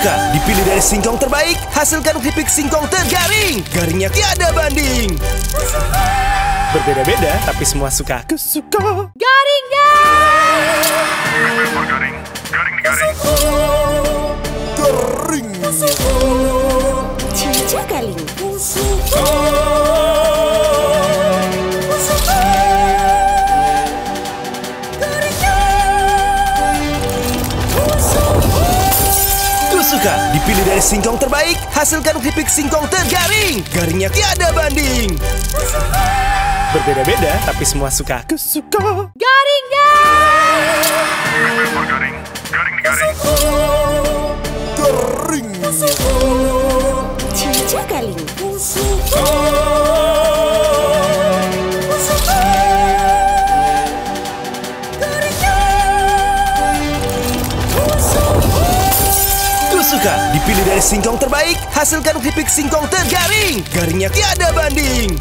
Suka dipilih dari singkong terbaik, hasilkan keripik singkong tergaring. Garingnya tiada banding. Berbeda-beda, tapi semua suka. Kesuka. Garing guys! Garing. Garing nih garing. Garing. Cica galing. Suka dipilih dari singkong terbaik, hasilkan keripik singkong tergaring. Garingnya tiada banding. Berbeda-beda, tapi semua suka. Kesuka. Garing guys! Garing. Garing nih garing. Garing. Cica galing. Suka dipilih dari singkong terbaik, hasilkan keripik singkong tergaring. Garingnya tiada banding.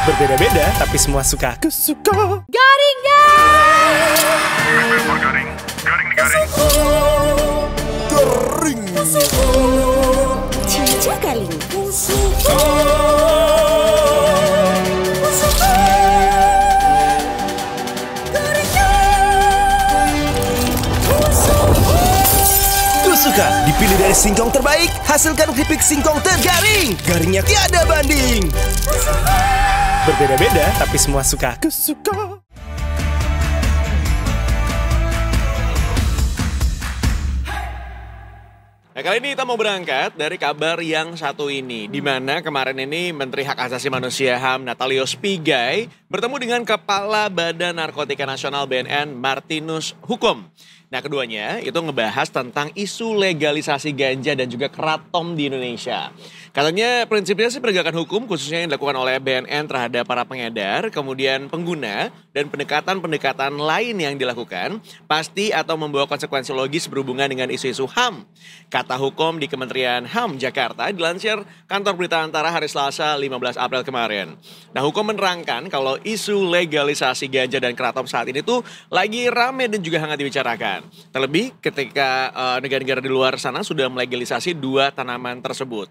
Berbeda-beda, tapi semua suka. Kesuka. Garing guys! Garing. Garing nih garing. Garing. Cica galing. Suka dipilih dari singkong terbaik, hasilkan keripik singkong tergaring. Garingnya tiada banding. Berbeda-beda, tapi semua suka. Kesuka. Nah, kali ini kita mau berangkat dari kabar yang satu ini, di mana kemarin ini Menteri Hak Asasi Manusia HAM Natalios Pigai bertemu dengan Kepala Badan Narkotika Nasional BNN Martinus Hukum. Nah, keduanya itu ngebahas tentang isu legalisasi ganja dan juga kratom di Indonesia. Katanya prinsipnya sih penegakan hukum khususnya yang dilakukan oleh BNN terhadap para pengedar, kemudian pengguna, dan pendekatan-pendekatan lain yang dilakukan pasti atau membawa konsekuensi logis berhubungan dengan isu-isu HAM. Kata hukum di Kementerian HAM Jakarta dilansir kantor berita Antara hari Selasa 15 April kemarin. Nah, hukum menerangkan kalau isu legalisasi ganja dan kratom saat ini tuh lagi rame dan juga hangat dibicarakan. Terlebih ketika negara-negara di luar sana sudah melegalisasi dua tanaman tersebut.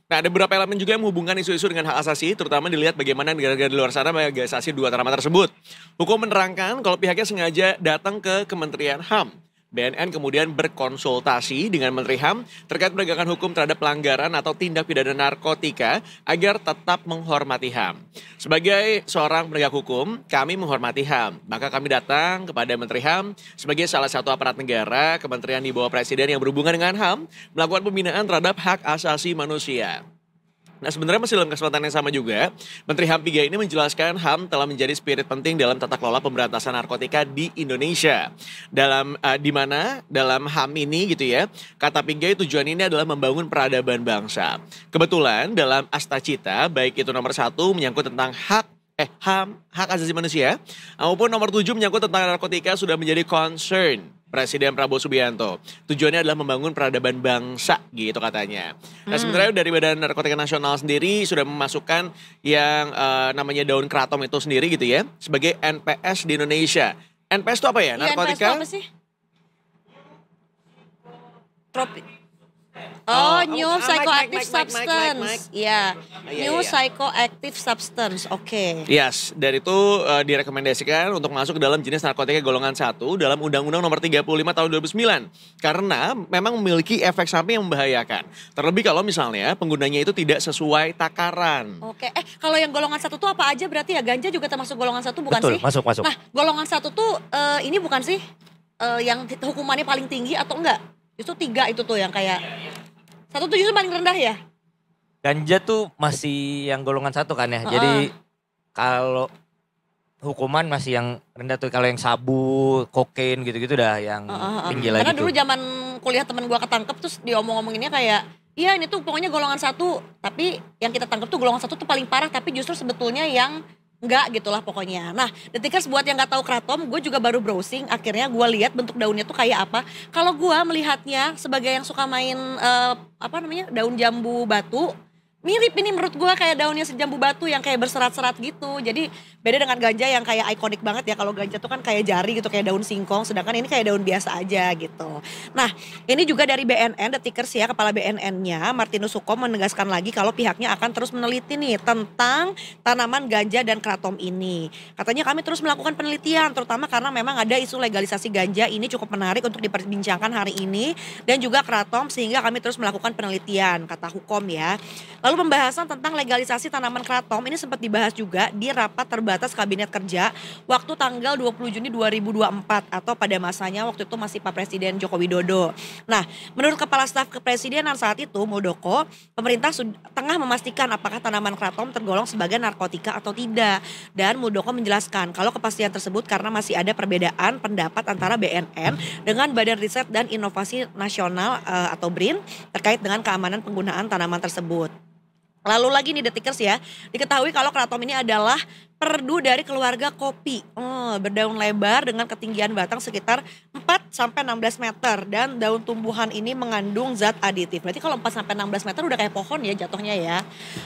Nah, ada beberapa elemen juga yang menghubungkan isu-isu dengan hak asasi, terutama dilihat bagaimana negara-negara di luar sana melegalisasi dua tanaman tersebut. Hukum menerangkan kalau pihaknya sengaja datang ke Kementerian HAM. BNN kemudian berkonsultasi dengan Menteri HAM terkait penegakan hukum terhadap pelanggaran atau tindak pidana narkotika agar tetap menghormati HAM. Sebagai seorang penegak hukum, kami menghormati HAM. Maka kami datang kepada Menteri HAM sebagai salah satu aparat negara, kementerian di bawah Presiden yang berhubungan dengan HAM, melakukan pembinaan terhadap hak asasi manusia. Nah, sebenarnya masih dalam kesempatan yang sama juga, Menteri HAM Pigai ini menjelaskan HAM telah menjadi spirit penting dalam tata kelola pemberantasan narkotika di Indonesia. Di mana dalam HAM ini gitu ya, kata Pigai tujuan ini adalah membangun peradaban bangsa. Kebetulan dalam Astacita, baik itu nomor 1 menyangkut tentang HAM, hak asasi manusia, maupun nomor 7 menyangkut tentang narkotika sudah menjadi concern Presiden Prabowo Subianto. Tujuannya adalah membangun peradaban bangsa gitu katanya. Nah, sebenarnya dari Badan Narkotika Nasional sendiri sudah memasukkan yang namanya daun kratom itu sendiri gitu ya sebagai NPS di Indonesia. NPS itu apa ya? Narkotika? NPS itu apa sih? Oh, New Psychoactive Substance. Iya, New Psychoactive Substance. Oke. Yes, dari itu direkomendasikan untuk masuk ke dalam jenis narkotika golongan 1 dalam Undang-Undang Nomor 35 Tahun 2009. Karena memang memiliki efek samping yang membahayakan. Terlebih kalau misalnya penggunanya itu tidak sesuai takaran. Oke, kalau yang golongan 1 tuh apa aja berarti ya? Ganja juga termasuk golongan 1 bukan Betul, sih? masuk. Nah, golongan 1 tuh ini bukan sih yang hukumannya paling tinggi atau enggak? Itu 3 itu tuh yang kayak 1 tuh justru paling rendah ya? Ganja tuh masih yang golongan 1 kan ya. Jadi kalau hukuman masih yang rendah tuh. Kalau yang sabu, kokain gitu-gitu dah yang tinggi lagi. Karena tuh. dulu zaman kuliah temen gua ketangkep terus diomong-omonginnya kayak, iya ini tuh pokoknya golongan 1. Tapi yang kita tangkep tuh golongan 1 tuh paling parah. Tapi justru sebetulnya yang enggak gitulah pokoknya. Nah, Detikers buat yang gak tahu kratom, gue juga baru browsing. Akhirnya gue lihat bentuk daunnya tuh kayak apa. Kalau gue melihatnya sebagai yang suka main daun jambu batu, Mirip ini menurut gue kayak daunnya sejambu batu yang kayak berserat-serat gitu. Jadi beda dengan ganja yang kayak ikonik banget ya. Kalau ganja tuh kan kayak jari gitu, kayak daun singkong. Sedangkan ini kayak daun biasa aja gitu. Nah ini juga dari BNN, Detikers ya, kepala BNN-nya Martinus Sukom menegaskan lagi kalau pihaknya akan terus meneliti nih tentang tanaman ganja dan kratom ini. Katanya kami terus melakukan penelitian terutama karena memang ada isu legalisasi ganja ini cukup menarik untuk diperbincangkan hari ini. Dan juga kratom sehingga kami terus melakukan penelitian, kata Hukom ya. Lalu pembahasan tentang legalisasi tanaman kratom ini sempat dibahas juga di rapat terbatas Kabinet Kerja waktu tanggal 20 Juni 2024 atau pada masanya waktu itu masih Pak Presiden Joko Widodo. Nah, menurut Kepala Staf Kepresidenan saat itu Muldoko, pemerintah tengah memastikan apakah tanaman kratom tergolong sebagai narkotika atau tidak. Dan Muldoko menjelaskan kalau kepastian tersebut karena masih ada perbedaan pendapat antara BNN dengan Badan Riset dan Inovasi Nasional atau BRIN terkait dengan keamanan penggunaan tanaman tersebut. Lalu lagi nih Detikers ya, diketahui kalau kratom ini adalah perdu dari keluarga kopi. Berdaun lebar dengan ketinggian batang sekitar 4-16 meter. Dan daun tumbuhan ini mengandung zat aditif. Berarti kalau 4-16 meter udah kayak pohon ya jatuhnya ya.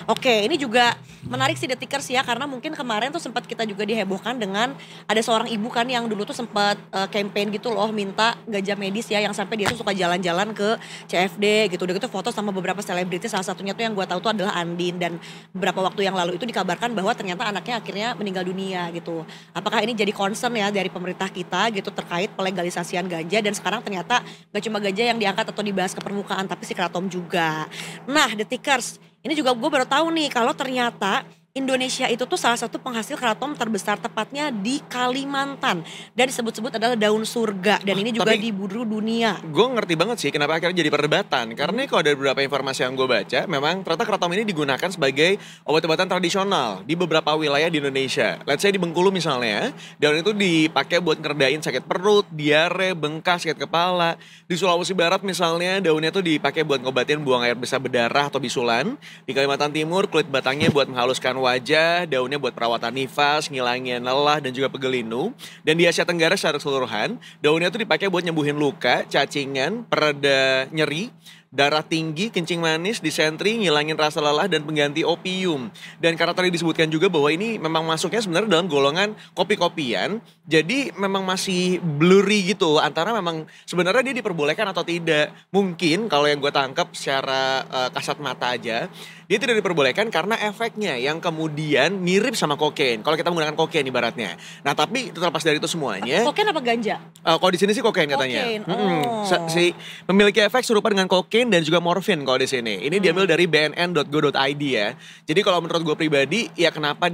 Oke, ini juga menarik sih Detikers ya. Karena mungkin kemarin tuh sempat kita juga dihebohkan dengan ada seorang ibu kan yang dulu tuh sempat campaign gitu loh. Minta ganja medis ya, yang sampai dia tuh suka jalan-jalan ke CFD gitu. Udah gitu foto sama beberapa selebritis, salah satunya tuh yang gue tahu tuh adalah Andin. Dan beberapa waktu yang lalu itu dikabarkan bahwa ternyata anaknya akhirnya meninggal dunia gitu. Apakah ini jadi concern ya dari pemerintah kita gitu terkait pelegalisasian ganja, dan sekarang ternyata gak cuma ganja yang diangkat atau dibahas ke permukaan tapi si kratom juga. Nah Detikers, ini juga gue baru tahu nih kalau ternyata Indonesia itu tuh salah satu penghasil kratom terbesar, tepatnya di Kalimantan. Dan disebut-sebut adalah daun surga. Dan ini juga diburu dunia. Gue ngerti banget sih kenapa akhirnya jadi perdebatan. Karena kalau ada beberapa informasi yang gue baca, memang ternyata kratom ini digunakan sebagai obat-obatan tradisional di beberapa wilayah di Indonesia. Let's say di Bengkulu misalnya, daun itu dipakai buat ngeredain sakit perut, diare, bengkak, sakit kepala. Di Sulawesi Barat misalnya, daunnya tuh dipakai buat ngobatin buang air besar berdarah atau bisulan. Di Kalimantan Timur, kulit batangnya buat menghaluskan wajah, daunnya buat perawatan nifas, ngilangin lelah dan juga pegel linu. Dan di Asia Tenggara secara keseluruhan, daunnya tuh dipakai buat nyembuhin luka, cacingan, pereda nyeri, darah tinggi, kencing manis, disentri, ngilangin rasa lelah dan pengganti opium. Dan karena tadi disebutkan juga bahwa ini memang masuknya sebenarnya dalam golongan kopi-kopian, jadi memang masih blurry gitu antara memang sebenarnya dia diperbolehkan atau tidak. Mungkin kalau yang gue tangkap secara kasat mata aja, dia tidak diperbolehkan karena efeknya yang kemudian mirip sama kokain. Kalau kita menggunakan kokain ibaratnya. Nah tapi terlepas dari itu semuanya. Kokain apa ganja? Kalau di sini sih kokain katanya. Kokain, Si memiliki efek serupa dengan kokain dan juga morfin kalau di sini. Ini diambil dari bnn.go.id ya. Jadi kalau menurut gue pribadi, ya kenapa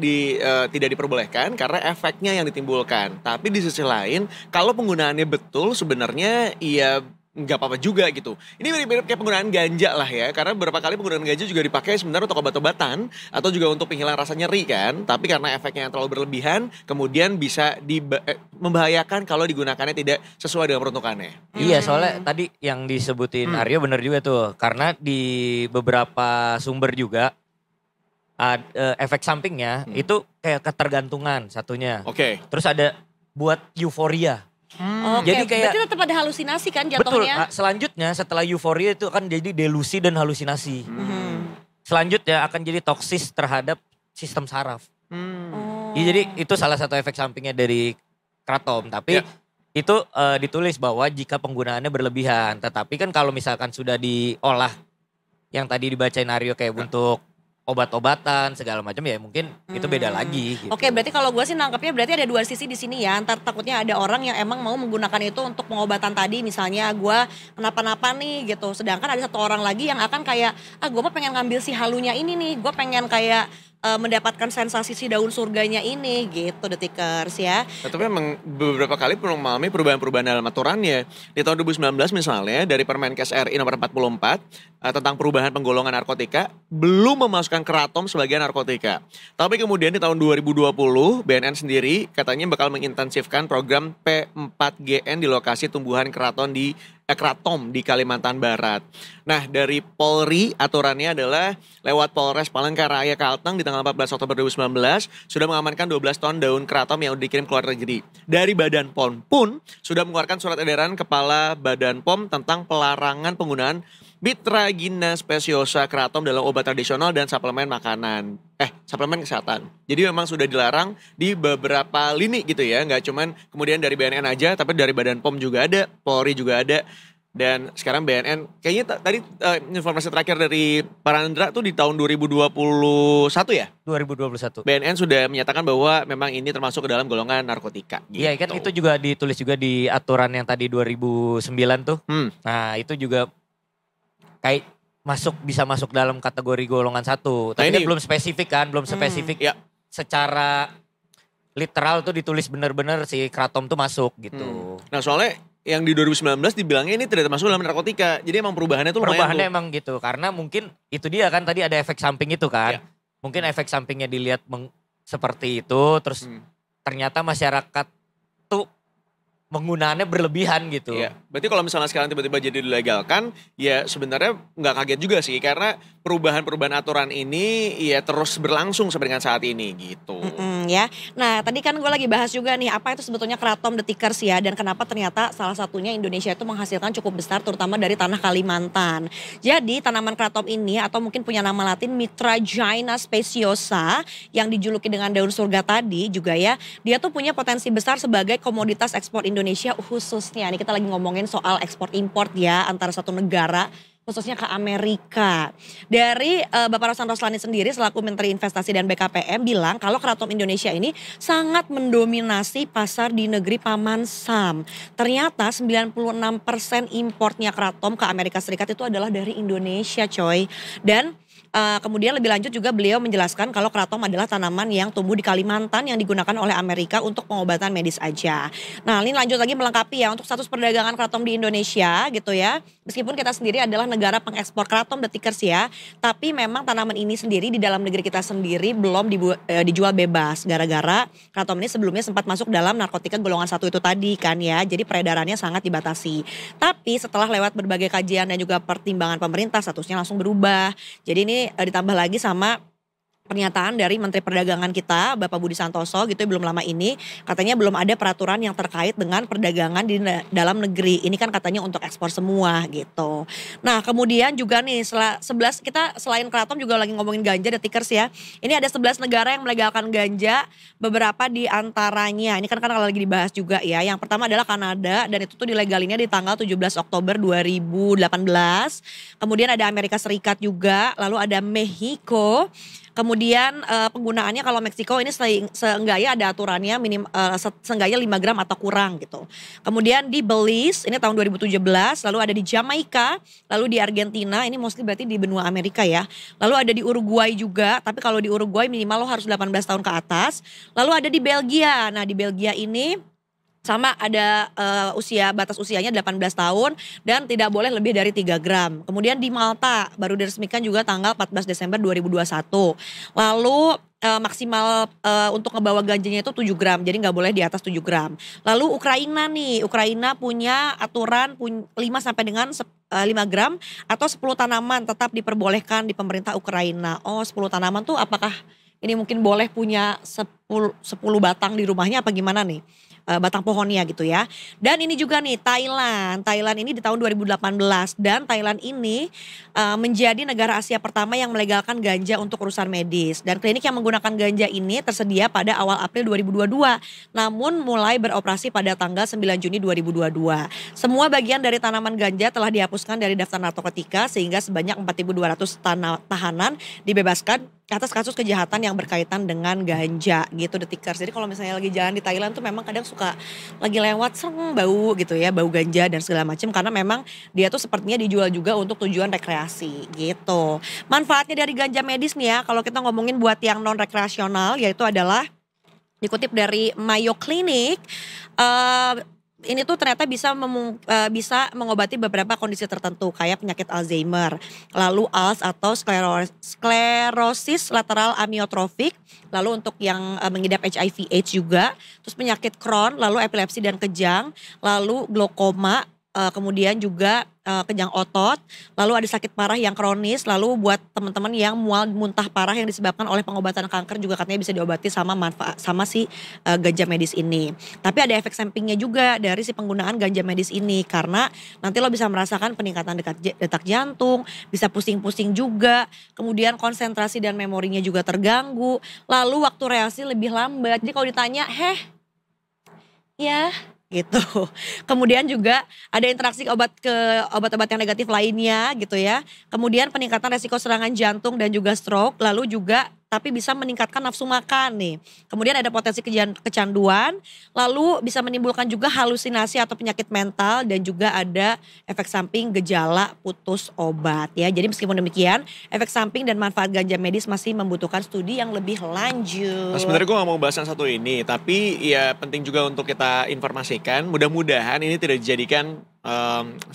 tidak diperbolehkan? Karena efeknya yang ditimbulkan. Tapi di sisi lain, kalau penggunaannya betul sebenarnya ya nggak apa-apa juga gitu. Ini mirip-mirip kayak penggunaan ganja lah ya. Karena beberapa kali penggunaan ganja juga dipakai sebenarnya untuk obat-obatan atau juga untuk penghilang rasa nyeri kan. Tapi karena efeknya yang terlalu berlebihan, kemudian bisa membahayakan kalau digunakannya tidak sesuai dengan peruntukannya. Iya, soalnya tadi yang disebutin Aryo bener juga tuh. Karena di beberapa sumber juga efek sampingnya itu kayak ketergantungan satunya. Oke. Terus ada buat euforia. Oke, Jadi kayak berarti tetap ada halusinasi kan betul. jatuhnya? Selanjutnya setelah euforia itu akan jadi delusi dan halusinasi. Selanjutnya akan jadi toksis terhadap sistem saraf. Ya, jadi itu salah satu efek sampingnya dari kratom. Tapi itu ditulis bahwa jika penggunaannya berlebihan. Tetapi kan kalau misalkan sudah diolah yang tadi dibacain Aryo kayak untuk obat-obatan segala macam ya mungkin itu beda lagi gitu. Oke, berarti kalau gue sih nangkepnya berarti ada dua sisi di sini ya. Ntar takutnya ada orang yang emang mau menggunakan itu untuk pengobatan tadi, misalnya gue kenapa-napa nih gitu. Sedangkan ada satu orang lagi yang akan kayak, gue mah pengen ngambil si halunya ini nih, gue pengen kayak mendapatkan sensasi si daun surganya ini gitu Detikers ya. Tapi memang beberapa kali mengalami perubahan-perubahan dalam aturannya. Di tahun 2019 misalnya dari Permenkes RI nomor 44 tentang perubahan penggolongan narkotika belum memasukkan kratom sebagai narkotika. Tapi kemudian di tahun 2020 BNN sendiri katanya bakal mengintensifkan program P4GN di lokasi tumbuhan kratom di Kalimantan Barat. Nah dari Polri aturannya adalah lewat Polres Palangkaraya Kalteng di tanggal 14 Oktober 2019 sudah mengamankan 12 ton daun kratom yang dikirim ke luar negeri. Dari Badan POM pun sudah mengeluarkan surat edaran Kepala Badan POM tentang pelarangan penggunaan Bitragina speciosa kratom dalam obat tradisional dan suplemen makanan. Suplemen kesehatan. Jadi memang sudah dilarang di beberapa lini gitu ya. Nggak cuman kemudian dari BNN aja, tapi dari Badan POM juga ada, Polri juga ada. Dan sekarang BNN, kayaknya tadi informasi terakhir dari Parandra tuh di tahun 2021 ya? 2021. BNN sudah menyatakan bahwa memang ini termasuk ke dalam golongan narkotika. Gitu. Iya kan itu juga ditulis juga di aturan yang tadi 2009 tuh. Nah itu juga kayak bisa masuk dalam kategori golongan 1. Tapi ini, kan belum spesifik kan, belum spesifik. Ya. Secara literal tuh ditulis bener-bener si kratom tuh masuk gitu. Nah soalnya yang di 2019 dibilangnya ini tidak termasuk dalam narkotika. Jadi emang perubahannya tuh lumayan. Perubahannya emang gitu. Karena mungkin itu dia kan tadi ada efek samping itu kan. Ya. Mungkin efek sampingnya dilihat seperti itu. Terus ternyata masyarakat tuh penggunaannya berlebihan gitu. Iya. Berarti kalau misalnya sekarang tiba-tiba jadi dilegalkan, ya sebenarnya nggak kaget juga sih. Karena perubahan-perubahan aturan ini ya terus berlangsung sampai dengan saat ini gitu. Ya. Nah tadi kan gue lagi bahas juga nih apa itu sebetulnya kratom detikers ya. Dan kenapa ternyata salah satunya Indonesia itu menghasilkan cukup besar terutama dari tanah Kalimantan. Jadi tanaman kratom ini atau mungkin punya nama latin Mitragina speciosa yang dijuluki dengan daun surga tadi juga ya. Dia tuh punya potensi besar sebagai komoditas ekspor Indonesia khususnya. Nih kita lagi ngomongin soal ekspor import ya antara satu negara khususnya ke Amerika. Dari Bapak Rosan Roslani sendiri selaku Menteri Investasi dan BKPM bilang kalau kratom Indonesia ini sangat mendominasi pasar di negeri Paman Sam. Ternyata 96% importnya kratom ke Amerika Serikat itu adalah dari Indonesia coy. Dan kemudian lebih lanjut juga beliau menjelaskan kalau kratom adalah tanaman yang tumbuh di Kalimantan yang digunakan oleh Amerika untuk pengobatan medis aja. Nah ini lanjut lagi melengkapi ya untuk status perdagangan kratom di Indonesia gitu ya. Meskipun kita sendiri adalah negara pengekspor kratom detikers ya. Tapi memang tanaman ini sendiri di dalam negeri kita sendiri belum dijual bebas. Gara-gara kratom ini sebelumnya sempat masuk dalam narkotika golongan 1 itu tadi kan ya. Jadi peredarannya sangat dibatasi. Tapi setelah lewat berbagai kajian dan juga pertimbangan pemerintah statusnya langsung berubah. Jadi ini ditambah lagi sama pernyataan dari Menteri Perdagangan kita Bapak Budi Santoso gitu belum lama ini katanya belum ada peraturan yang terkait dengan perdagangan di dalam negeri. Ini kan katanya untuk ekspor semua gitu. Nah kemudian juga nih kita selain kratom juga lagi ngomongin ganja detikers ya. Ini ada 11 negara yang melegalkan ganja, beberapa di antaranya ini kan lagi dibahas juga ya. Yang pertama adalah Kanada dan itu tuh dilegalinnya di tanggal 17 Oktober 2018. Kemudian ada Amerika Serikat juga, lalu ada Meksiko. Kemudian penggunaannya kalau Meksiko ini seenggaknya ada aturannya seenggaknya 5 gram atau kurang gitu. Kemudian di Belize ini tahun 2017, lalu ada di Jamaika, lalu di Argentina ini mostly berarti di benua Amerika ya. Lalu ada di Uruguay juga, tapi kalau di Uruguay minimal lo harus 18 tahun ke atas. Lalu ada di Belgia. Nah di Belgia ini sama ada batas usianya 18 tahun dan tidak boleh lebih dari 3 gram. Kemudian di Malta baru diresmikan juga tanggal 14 Desember 2021. Lalu maksimal untuk ngebawa ganjanya itu 7 gram, jadi nggak boleh di atas 7 gram. Lalu Ukraina punya aturan 5 sampai dengan 5 gram atau 10 tanaman tetap diperbolehkan di pemerintah Ukraina. Oh 10 tanaman tuh apakah ini mungkin boleh punya 10 batang di rumahnya apa gimana nih? Batang pohonnya gitu ya. Dan ini juga nih Thailand ini di tahun 2018 dan Thailand ini menjadi negara Asia pertama yang melegalkan ganja untuk urusan medis. Dan klinik yang menggunakan ganja ini tersedia pada awal April 2022. Namun mulai beroperasi pada tanggal 9 Juni 2022. Semua bagian dari tanaman ganja telah dihapuskan dari daftar narkotika sehingga sebanyak 4.200 tahanan dibebaskan atas kasus kejahatan yang berkaitan dengan ganja gitu detikers. Jadi kalau misalnya lagi jalan di Thailand tuh memang kadang suka lagi lewat bau gitu ya, bau ganja dan segala macam karena memang dia tuh sepertinya dijual juga untuk tujuan rekreasi gitu. Manfaatnya dari ganja medis nih ya, kalau kita ngomongin buat yang non rekreasional yaitu adalah dikutip dari Mayo Clinic, ini tuh ternyata bisa mengobati beberapa kondisi tertentu kayak penyakit Alzheimer, lalu ALS atau sklerosis lateral amiotrofik, lalu untuk yang mengidap HIV/AIDS juga, terus penyakit Crohn, lalu epilepsi dan kejang, lalu glaukoma, kemudian juga kejang otot, lalu ada sakit parah yang kronis, lalu buat teman-teman yang mual muntah parah yang disebabkan oleh pengobatan kanker juga katanya bisa diobati sama si ganja medis ini. Tapi ada efek sampingnya juga dari si penggunaan ganja medis ini karena nanti lo bisa merasakan peningkatan detak jantung, bisa pusing-pusing juga, kemudian konsentrasi dan memorinya juga terganggu, lalu waktu reaksi lebih lambat. Jadi kalau ditanya, ya gitu. Kemudian juga ada interaksi obat-obat yang negatif lainnya gitu ya. Kemudian peningkatan resiko serangan jantung dan juga stroke. Lalu juga tapi bisa meningkatkan nafsu makan nih. Kemudian ada potensi kecanduan. Lalu bisa menimbulkan juga halusinasi atau penyakit mental. Dan juga ada efek samping gejala putus obat ya. Jadi meskipun demikian efek samping dan manfaat ganja medis masih membutuhkan studi yang lebih lanjut. Nah, sebenarnya gue gak mau bahas yang satu ini, tapi ya penting juga untuk kita informasikan. Mudah-mudahan ini tidak dijadikan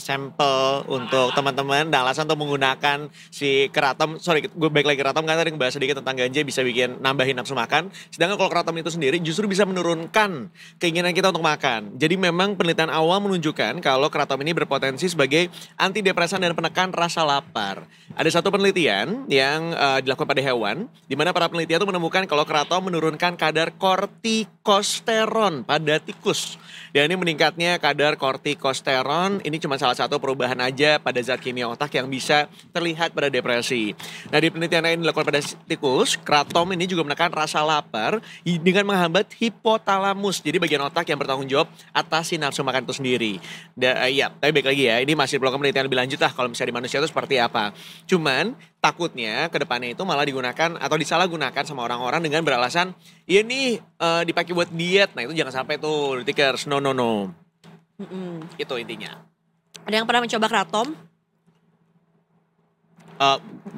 sampel untuk teman-teman. Nah, alasan untuk menggunakan si keratom, gue balik lagi keratom karena tadi ngebahas sedikit tentang ganja bisa bikin nambahin nafsu makan. Sedangkan kalau keratom itu sendiri justru bisa menurunkan keinginan kita untuk makan. Jadi memang penelitian awal menunjukkan kalau keratom ini berpotensi sebagai antidepresan dan penekan rasa lapar. Ada satu penelitian yang dilakukan pada hewan, di mana para peneliti itu menemukan kalau keratom menurunkan kadar kortikosteron pada tikus. Dan ini meningkatnya kadar kortikosteron, ini cuma salah satu perubahan aja pada zat kimia otak yang bisa terlihat pada depresi. Nah, di penelitian lain dilakukan pada tikus, kratom ini juga menekan rasa lapar dengan menghambat hipotalamus. Jadi bagian otak yang bertanggung jawab atas si nafsu makan itu sendiri. Ya, tapi baik lagi ya, ini masih perlu penelitian lebih lanjut lah kalau misalnya di manusia itu seperti apa. Cuman takutnya ke depannya itu malah digunakan atau disalahgunakan sama orang-orang dengan beralasan ya ini dipakai buat diet. Nah, itu jangan sampai tuh Tikers. No. Itu intinya. Ada yang pernah mencoba kratom?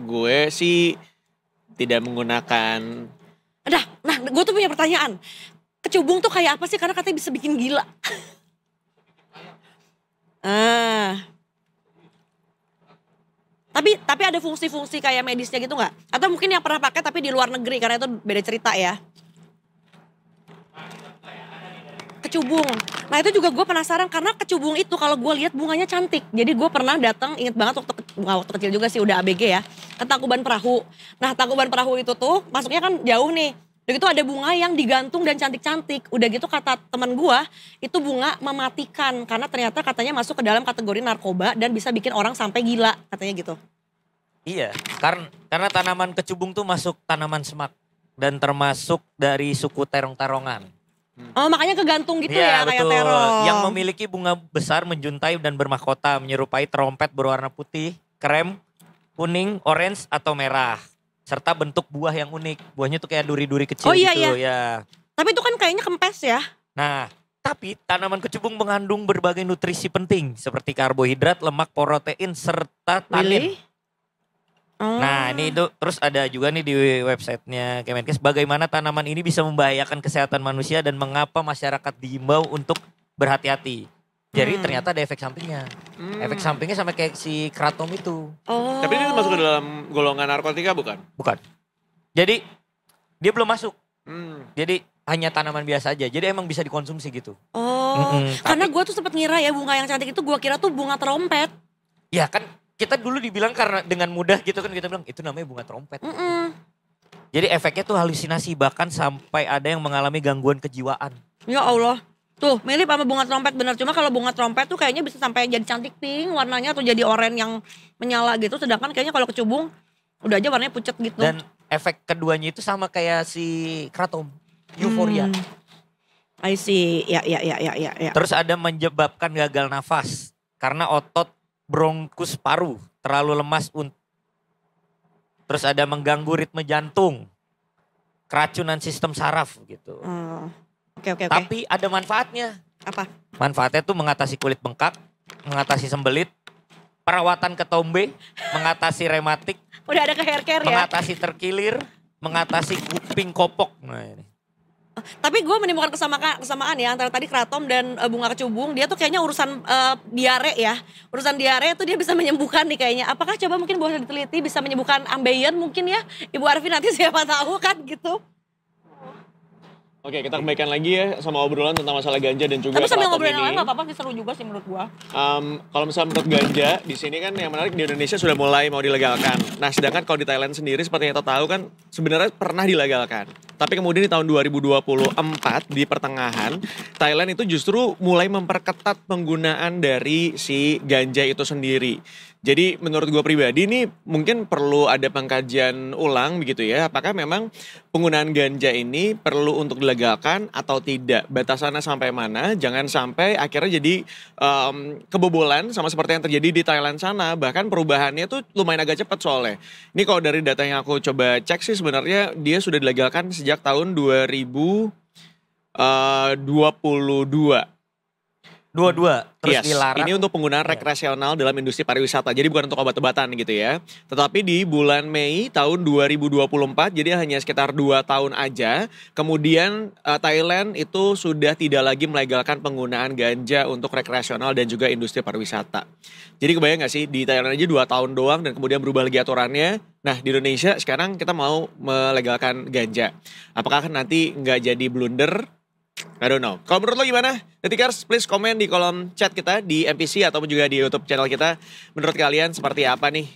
Gue sih tidak menggunakan. Nah gue tuh punya pertanyaan. Kecubung tuh kayak apa sih? Karena katanya bisa bikin gila. Tapi ada fungsi-fungsi kayak medisnya gitu nggak? Atau mungkin yang pernah pakai tapi di luar negeri karena itu beda cerita ya. Kecubung. Nah itu juga gue penasaran karena kecubung itu kalau gue lihat bunganya cantik. Jadi gue pernah datang, inget banget waktu kecil juga sih udah ABG ya, ke Tangkuban Perahu. Nah Tangkuban Perahu itu tuh masuknya kan jauh nih. Udah gitu ada bunga yang digantung dan cantik-cantik. Udah gitu kata teman gue itu bunga mematikan karena ternyata katanya masuk ke dalam kategori narkoba dan bisa bikin orang sampai gila katanya gitu. Iya, karena tanaman kecubung tuh masuk tanaman semak dan termasuk dari suku terong-tarongan. Oh makanya kegantung gitu ya kayak betul. terong. Yang memiliki bunga besar menjuntai dan bermahkota menyerupai trompet berwarna putih, krem, kuning, orange atau merah. Serta bentuk buah yang unik. Buahnya tuh kayak duri-duri kecil gitu ya. Tapi itu kan kayaknya kempes ya. Nah, tapi tanaman kecubung mengandung berbagai nutrisi penting seperti karbohidrat, lemak, protein serta tanin. Really? Nah ini itu terus ada juga nih di websitenya Kemenkes bagaimana tanaman ini bisa membahayakan kesehatan manusia dan mengapa masyarakat diimbau untuk berhati-hati. Jadi ternyata ada efek sampingnya. Efek sampingnya sama kayak si kratom itu. Oh. Tapi ini masuk ke dalam golongan narkotika bukan? Bukan. Jadi dia belum masuk. Jadi hanya tanaman biasa aja. Jadi emang bisa dikonsumsi gitu. Oh. Karena gue tuh sempat ngira ya bunga yang cantik itu gue kira tuh bunga trompet. Ya kan. Kita dulu dibilang karena dengan mudah gitu kan kita bilang itu namanya bunga trompet. Jadi efeknya tuh halusinasi bahkan sampai ada yang mengalami gangguan kejiwaan. Ya Allah. Tuh mirip sama bunga trompet bener. Cuma kalau bunga trompet tuh kayaknya bisa sampai jadi cantik pink warnanya atau jadi oranye yang menyala gitu. Sedangkan kayaknya kalau kecubung udah aja warnanya pucet gitu. Dan efek keduanya itu sama kayak si kratom. Euforia. I see. Ya. Terus ada menyebabkan gagal nafas. Karena otot bronkus paru terlalu lemas. Terus ada mengganggu ritme jantung, keracunan sistem saraf gitu. Oke. Tapi ada manfaatnya. Apa? Manfaatnya tuh mengatasi kulit bengkak, mengatasi sembelit, perawatan ketombe, mengatasi rematik. Udah ada ke hair care ya? Mengatasi terkilir, mengatasi kuping kopok. Nah ini. Tapi gue menemukan kesamaan ya antara tadi kratom dan bunga kecubung. Dia tuh kayaknya urusan diare ya. Urusan diare tuh dia bisa menyembuhkan nih kayaknya. Apakah coba mungkin boleh diteliti bisa menyembuhkan ambeien mungkin ya. Ibu Arfi nanti siapa tahu kan gitu. Oke, kita kembalikan lagi ya sama obrolan tentang masalah ganja dan juga Tapi sambil keraton ngobrolin yang ini. lain gak apa-apa sih, seru juga sih menurut gua. Kalau misalnya menurut ganja, di sini kan yang menarik di Indonesia sudah mulai mau dilegalkan. Nah, sedangkan kalau di Thailand sendiri seperti yang kita tahu kan sebenarnya pernah dilegalkan. Tapi kemudian di tahun 2024 di pertengahan, Thailand itu justru mulai memperketat penggunaan dari si ganja itu sendiri. Jadi menurut gue pribadi nih mungkin perlu ada pengkajian ulang begitu ya. Apakah memang penggunaan ganja ini perlu untuk dilegalkan atau tidak? Batasannya sampai mana? Jangan sampai akhirnya jadi kebobolan sama seperti yang terjadi di Thailand sana. Bahkan perubahannya tuh lumayan agak cepat soalnya. Ini kalau dari data yang aku coba cek sih sebenarnya dia sudah dilegalkan sejak tahun 2022. Dua-dua terus Yes, dilarang. ini untuk penggunaan rekreasional dalam industri pariwisata. Jadi bukan untuk obat-obatan gitu ya. Tetapi di bulan Mei tahun 2024, jadi hanya sekitar 2 tahun aja. Kemudian Thailand itu sudah tidak lagi melegalkan penggunaan ganja untuk rekreasional dan juga industri pariwisata. Jadi kebayang gak sih di Thailand aja 2 tahun doang dan kemudian berubah lagi aturannya. Nah di Indonesia sekarang kita mau melegalkan ganja. Apakah nanti nggak jadi blunder? I don't know. Kalau menurut lo gimana? Detikers, please komen di kolom chat kita di MPC ataupun juga di YouTube channel kita. Menurut kalian seperti apa nih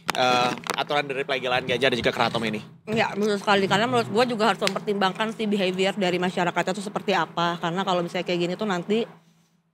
aturan dari pelegalan ganja dan juga keraton ini? Ya betul sekali, karena menurut gue juga harus mempertimbangkan si behavior dari masyarakatnya itu seperti apa. Karena kalau misalnya kayak gini tuh nanti,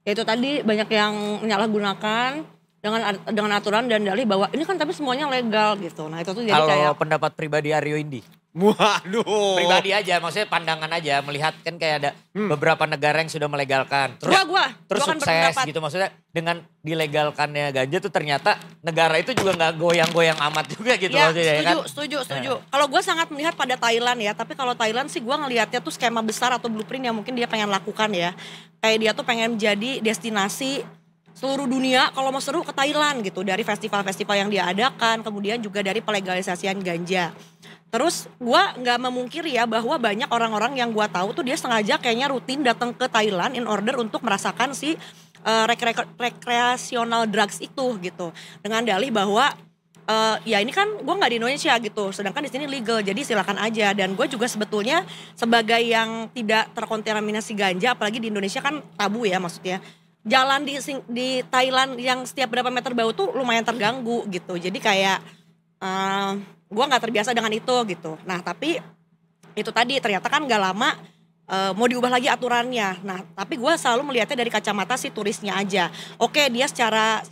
ya itu tadi banyak yang menyalahgunakan dengan aturan dan dalih bahwa ini kan tapi semuanya legal gitu. Nah itu tuh jadi Kalau kayak pendapat pribadi Aryo Indi. Waduh. Pribadi aja, maksudnya pandangan aja, melihat kan kayak ada beberapa negara yang sudah melegalkan. Terus Gua terus kan sukses berpendapat. gitu, maksudnya dengan dilegalkannya ganja tuh ternyata negara itu juga nggak goyang-goyang amat juga gitu ya, maksudnya ya kan. setuju. Kalau gue sangat melihat pada Thailand ya, tapi kalau Thailand sih gue ngelihatnya tuh skema besar atau blueprint yang mungkin dia pengen lakukan ya. Kayak dia tuh pengen jadi destinasi seluruh dunia kalau mau seru ke Thailand gitu. Dari festival-festival yang dia adakan, kemudian juga dari pelegalisasian ganja. Terus gue nggak memungkiri ya bahwa banyak orang-orang yang gue tahu tuh dia sengaja kayaknya rutin datang ke Thailand in order untuk merasakan si rekreasional drugs itu gitu. Dengan dalih bahwa ya ini kan gue nggak di Indonesia gitu, sedangkan di sini legal, jadi silakan aja. Dan gue juga sebetulnya sebagai yang tidak terkontaminasi ganja, apalagi di Indonesia kan tabu ya maksudnya. Jalan di Thailand yang setiap berapa meter bau tuh lumayan terganggu gitu. Jadi kayak gue nggak terbiasa dengan itu gitu. Nah tapi itu tadi ternyata kan nggak lama mau diubah lagi aturannya. Nah tapi gue selalu melihatnya dari kacamata si turisnya aja. Oke dia secara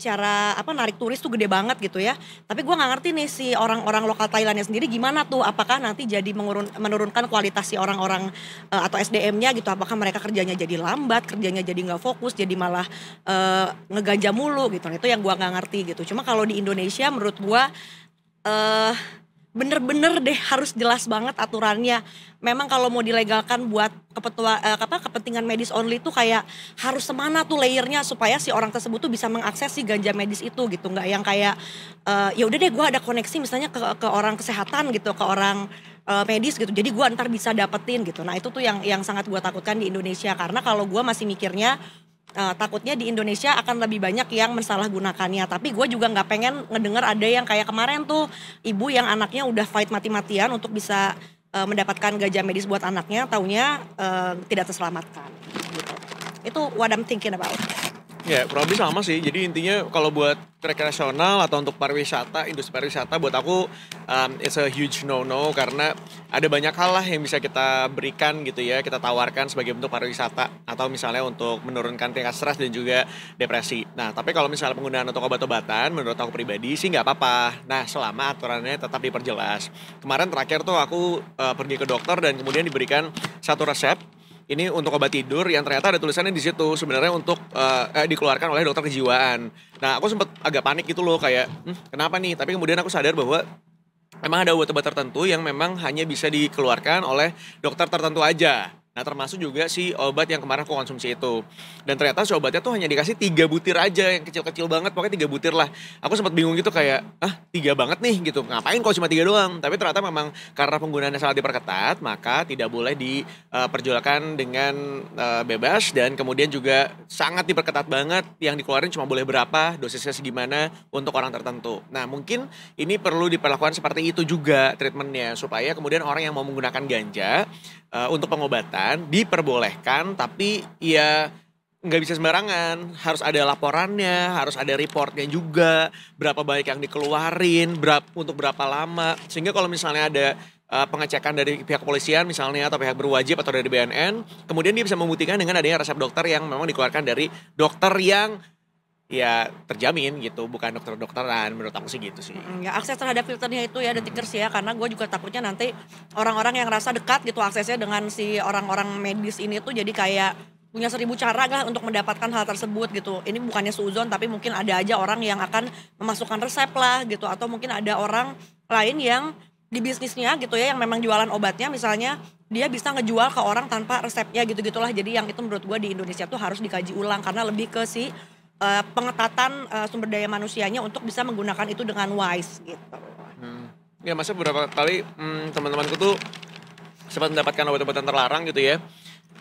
apa narik turis tuh gede banget gitu ya. Tapi gue nggak ngerti nih si orang-orang lokal Thailandnya sendiri gimana tuh. Apakah nanti jadi menurunkan kualitas si orang-orang atau SDM-nya gitu. Apakah mereka kerjanya jadi lambat, kerjanya jadi nggak fokus, jadi malah ngeganja mulu gitu. Nah, itu yang gue nggak ngerti gitu. Cuma kalau di Indonesia menurut gue bener-bener deh harus jelas banget aturannya. Memang kalau mau dilegalkan buat kepentingan medis only tuh kayak harus semana tuh layernya supaya si orang tersebut tuh bisa mengakses si ganja medis itu gitu. Nggak yang kayak ya udah deh gue ada koneksi misalnya ke orang kesehatan gitu, ke orang medis gitu. Jadi gue ntar bisa dapetin gitu. Nah itu tuh yang sangat gue takutkan di Indonesia. Karena kalau gue masih mikirnya takutnya di Indonesia akan lebih banyak yang mensalahgunakannya. Tapi gue juga nggak pengen ngedenger ada yang kayak kemarin tuh ibu yang anaknya udah fight mati-matian untuk bisa mendapatkan ganja medis buat anaknya, taunya tidak terselamatkan. Gitu. Itu what I'm thinking about. Ya, probably sama sih. Jadi intinya kalau buat rekreasional atau untuk pariwisata, industri pariwisata buat aku it's a huge no-no karena ada banyak hal lah yang bisa kita berikan gitu ya, kita tawarkan sebagai bentuk pariwisata atau misalnya untuk menurunkan tingkat stres dan juga depresi. Nah, tapi kalau misalnya penggunaan untuk obat-obatan menurut aku pribadi sih nggak apa-apa. Nah, selama aturannya tetap diperjelas. Kemarin terakhir tuh aku pergi ke dokter dan kemudian diberikan satu resep. Ini untuk obat tidur yang ternyata ada tulisannya di situ sebenarnya untuk dikeluarkan oleh dokter kejiwaan. Nah, aku sempat agak panik gitu loh kayak kenapa nih? Tapi kemudian aku sadar bahwa memang ada obat-obat tertentu yang memang hanya bisa dikeluarkan oleh dokter tertentu aja. Nah, termasuk juga si obat yang kemarin aku konsumsi itu. Dan ternyata si obatnya tuh hanya dikasih 3 butir aja, yang kecil-kecil banget, pokoknya 3 butir lah. Aku sempat bingung gitu kayak, 3 banget nih gitu, ngapain kalau cuma 3 doang? Tapi ternyata memang karena penggunaannya sangat diperketat, maka tidak boleh diperjualkan dengan bebas. Dan kemudian juga sangat diperketat banget, yang dikeluarin cuma boleh berapa, dosisnya segimana untuk orang tertentu. Nah, mungkin ini perlu diperlakukan seperti itu juga treatmentnya, supaya kemudian orang yang mau menggunakan ganja untuk pengobatan diperbolehkan, tapi ya nggak bisa sembarangan. Harus ada laporannya, harus ada reportnya juga. Berapa banyak yang dikeluarin, untuk berapa lama. Sehingga kalau misalnya ada pengecekan dari pihak kepolisian misalnya atau pihak berwajib atau dari BNN, kemudian dia bisa membuktikan dengan adanya resep dokter yang memang dikeluarkan dari dokter yang ya terjamin gitu, bukan dokter-dokteran. Menurut aku sih gitu sih. Ya akses terhadap filternya itu ya Detikers ya, karena gue juga takutnya nanti orang-orang yang rasa dekat gitu aksesnya dengan si orang-orang medis ini tuh jadi kayak punya 1000 cara lah untuk mendapatkan hal tersebut gitu. Ini bukannya suuzon tapi mungkin ada aja orang yang akan memasukkan resep lah gitu, atau mungkin ada orang lain yang di bisnisnya gitu ya yang memang jualan obatnya misalnya dia bisa ngejual ke orang tanpa resepnya gitu-gitulah. Jadi yang itu menurut gue di Indonesia tuh harus dikaji ulang karena lebih ke si pengetatan sumber daya manusianya untuk bisa menggunakan itu dengan wise gitu. Ya masa beberapa kali teman-temanku tuh sempat mendapatkan obat-obatan terlarang gitu ya,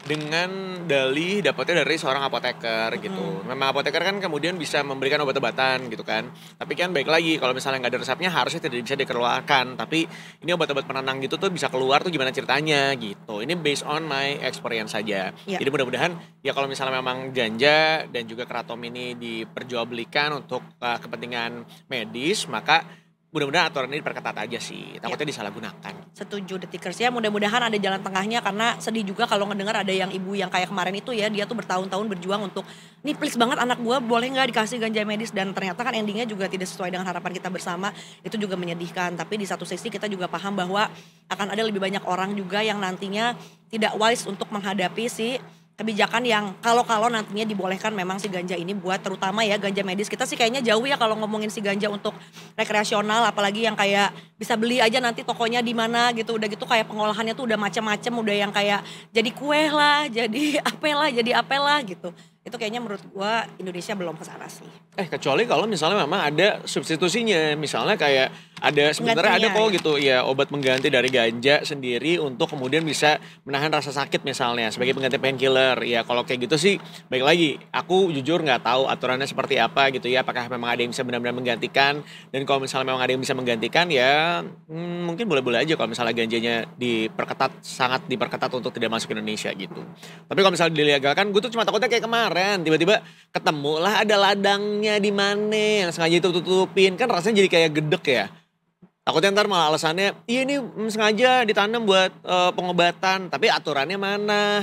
dengan dalih dapatnya dari seorang apoteker gitu. Memang apoteker kan kemudian bisa memberikan obat-obatan gitu kan. Tapi kan baik lagi kalau misalnya nggak ada resepnya harusnya tidak bisa dikeluarkan. Tapi ini obat-obat penenang gitu tuh bisa keluar tuh gimana ceritanya gitu. Ini based on my experience saja. Ya. Jadi mudah-mudahan ya kalau misalnya memang ganja dan juga kratom ini diperjualbelikan untuk kepentingan medis, maka mudah-mudahan aturan ini diperketat aja sih. Takutnya disalahgunakan. Setuju Detikers ya, mudah-mudahan ada jalan tengahnya karena sedih juga kalau ngedengar ada yang ibu yang kayak kemarin itu ya, dia tuh bertahun-tahun berjuang untuk nih please banget anak gue boleh gak dikasih ganja medis, dan ternyata kan endingnya juga tidak sesuai dengan harapan kita bersama. Itu juga menyedihkan, tapi di satu sisi kita juga paham bahwa akan ada lebih banyak orang juga yang nantinya tidak wise untuk menghadapi si kebijakan yang kalau nantinya dibolehkan memang si ganja ini buat terutama ya ganja medis. Kita sih kayaknya jauh ya kalau ngomongin si ganja untuk rekreasional, apalagi yang kayak bisa beli aja nanti tokonya di mana gitu. Udah gitu kayak pengolahannya tuh udah macam-macam, udah yang kayak jadi kue lah, jadi apalah gitu. Itu kayaknya menurut gua Indonesia belum ke sana sih. Kecuali kalau misalnya memang ada substitusinya. Misalnya kayak ada sebenarnya ada kok gitu ya obat mengganti dari ganja sendiri untuk kemudian bisa menahan rasa sakit misalnya sebagai pengganti painkiller. Ya kalau kayak gitu sih baik lagi aku jujur nggak tahu aturannya seperti apa gitu ya. Apakah memang ada yang bisa benar-benar menggantikan, dan kalau misalnya memang ada yang bisa menggantikan ya mungkin boleh-boleh aja kalau misalnya ganjanya sangat diperketat untuk tidak masuk ke Indonesia gitu. Tapi kalau misalnya dilegalkan, gue tuh cuma takutnya kayak kemarin tiba-tiba ketemu lah ada ladangnya di mana yang sengaja tutupin, kan rasanya jadi kayak gedek ya. Takutnya ntar malah alasannya, iya ini sengaja ditanam buat pengobatan, tapi aturannya mana?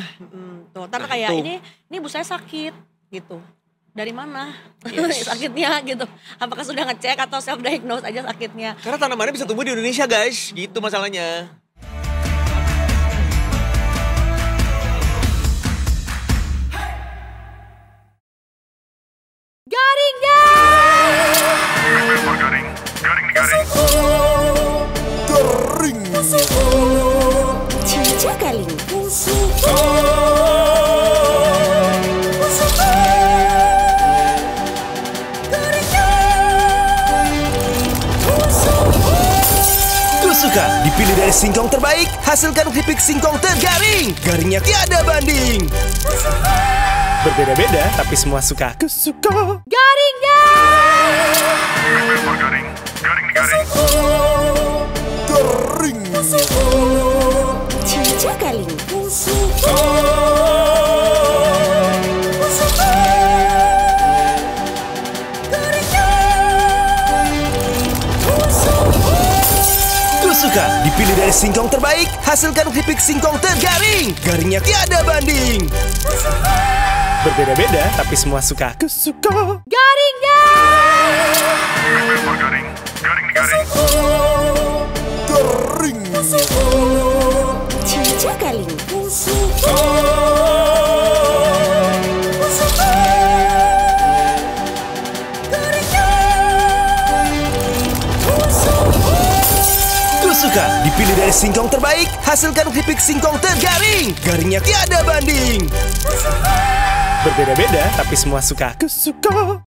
Tuh, ntar kayak ini ibu saya sakit gitu. Dari mana sakitnya gitu? Apakah sudah ngecek atau self diagnose aja sakitnya? Karena tanamannya bisa tumbuh di Indonesia guys, gitu masalahnya. Garing. Garing. Garing. Cica Galing. Tusuka dipilih dari singkong terbaik, hasilkan keripik singkong tergaring. Garingnya tiada banding. Berbeda-beda tapi semua suka. Kusuka. Garing. Garing. Garing. Cica Galing. Tusuka dipilih dari singkong terbaik, hasilkan keripik singkong tergaring. Garingnya tiada banding. Berbeda-beda tapi semua suka. Kusuka. Garing. Garing. Garing. Cica Galing. Tusuka dipilih dari singkong terbaik, hasilkan keripik singkong tergaring. Garingnya tiada banding. Berbeda-beda tapi semua suka. Kusuka.